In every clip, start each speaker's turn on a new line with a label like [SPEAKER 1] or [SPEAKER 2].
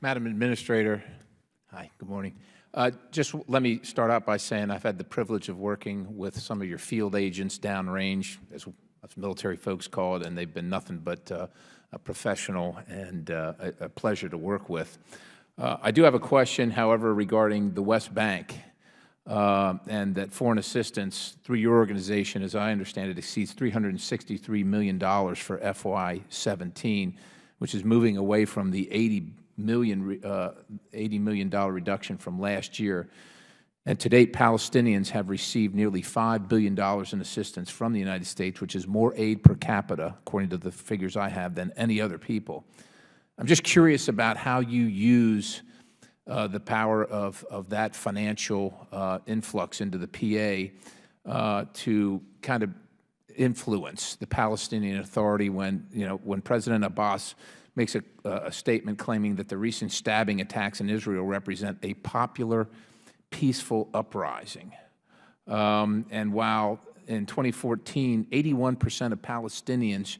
[SPEAKER 1] Madam Administrator, hi, good morning. Just let me start out by saying I've had the privilege of working with some of your field agents downrange, as military folks call it, and they've been nothing but a professional and a pleasure to work with. I do have a question, however, regarding the West Bank and that foreign assistance through your organization, as I understand it, exceeds $363 million for FY17, which is moving away from the $80 million reduction from last year. And to date, Palestinians have received nearly $5 billion in assistance from the United States, which is more aid per capita, according to the figures I have, than any other people. I'm just curious about how you use the power of that financial influx into the PA to kind of influence the Palestinian Authority when President Abbas makes a statement claiming that the recent stabbing attacks in Israel represent a popular, peaceful uprising. And while in 2014, 81% of Palestinians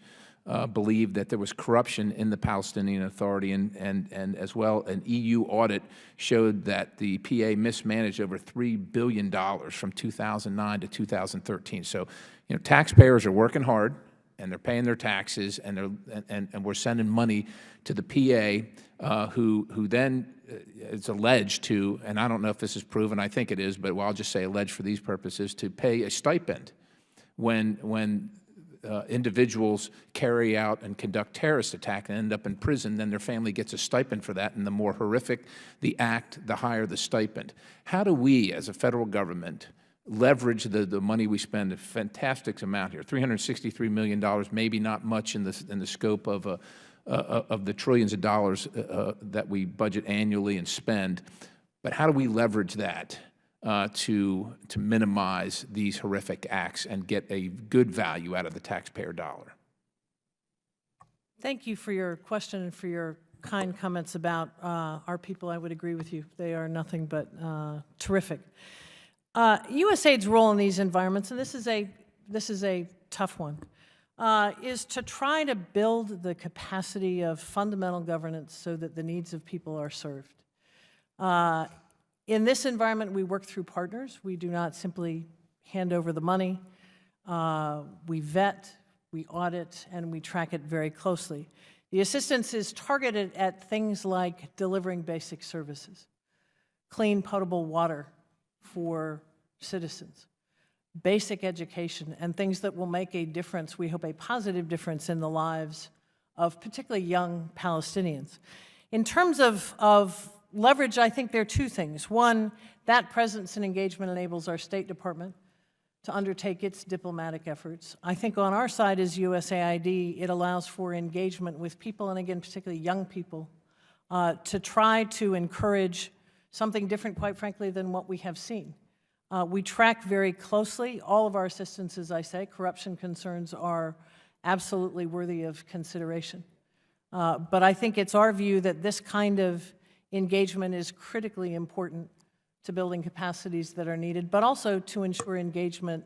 [SPEAKER 1] believed that there was corruption in the Palestinian Authority, and as well an EU audit showed that the PA mismanaged over $3 billion from 2009 to 2013. So, taxpayers are working hard, and they're paying their taxes, and we're sending money to the PA, who then it's alleged to, and I don't know if this is proven, I think it is, but I'll just say alleged for these purposes, to pay a stipend when individuals carry out and conduct terrorist attack and end up in prison. Then their family gets a stipend for that, and the more horrific the act, the higher the stipend. How do we, as a federal government, leverage the money we spend, a fantastic amount here, $363 million, maybe not much in the scope of the trillions of dollars that we budget annually and spend, but how do we leverage that to minimize these horrific acts and get a good value out of the taxpayer dollar?
[SPEAKER 2] Thank you for your question and for your kind comments about our people. I would agree with you. They are nothing but terrific. USAID's role in these environments, and this is a tough one, is to try to build the capacity of fundamental governance so that the needs of people are served. In this environment, we work through partners. We do not simply hand over the money. We vet, we audit, and we track it very closely. The assistance is targeted at things like delivering basic services, clean, potable water for citizens, basic education, and things that will make a difference, we hope a positive difference, in the lives of particularly young Palestinians. In terms of leverage, I think there are two things. One, that presence and engagement enables our State Department to undertake its diplomatic efforts. I think on our side as USAID, it allows for engagement with people, and again, particularly young people, to try to encourage something different, quite frankly, than what we have seen. We track very closely all of our assistance, as I say. Corruption concerns are absolutely worthy of consideration. But I think it's our view that this kind of engagement is critically important to building capacities that are needed, but also to ensure engagement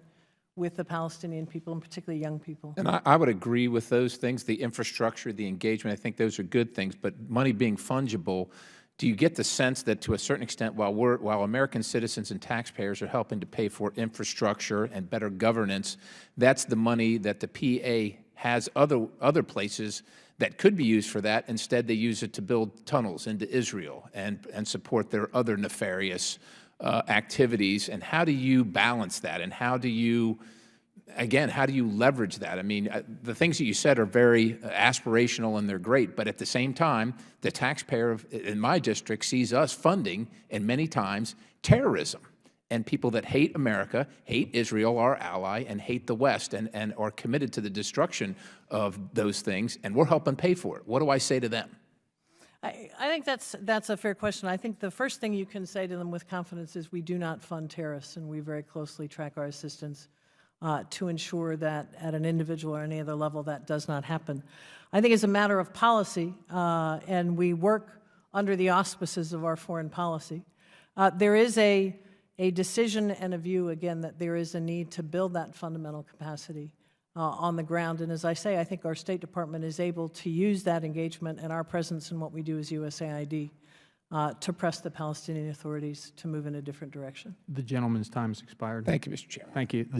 [SPEAKER 2] with the Palestinian people, and particularly young people.
[SPEAKER 1] And I would agree with those things, the infrastructure, the engagement. I think those are good things, but money being fungible, do you get the sense that to a certain extent, while American citizens and taxpayers are helping to pay for infrastructure and better governance, that's the money that the PA has other places that could be used for that? Instead, they use it to build tunnels into Israel and support their other nefarious activities. And how do you balance that? And how do you, again, how do you leverage that? I mean, the things that you said are very aspirational and they're great, but at the same time, the taxpayer in my district sees us funding, and many times, terrorism. And people that hate America, hate Israel, our ally, and hate the West, and are committed to the destruction of those things, and we're helping pay for it. What do I say to them?
[SPEAKER 2] I think that's a fair question. I think the first thing you can say to them with confidence is we do not fund terrorists, and we very closely track our assistance to ensure that at an individual or any other level that does not happen. I think as a matter of policy, and we work under the auspices of our foreign policy, there is a decision and a view, again, that there is a need to build that fundamental capacity on the ground. And as I say, I think our State Department is able to use that engagement and our presence in what we do as USAID to press the Palestinian authorities to move in a different direction.
[SPEAKER 3] The gentleman's time has expired.
[SPEAKER 1] Thank you, Mr. Chairman.
[SPEAKER 3] Thank you. The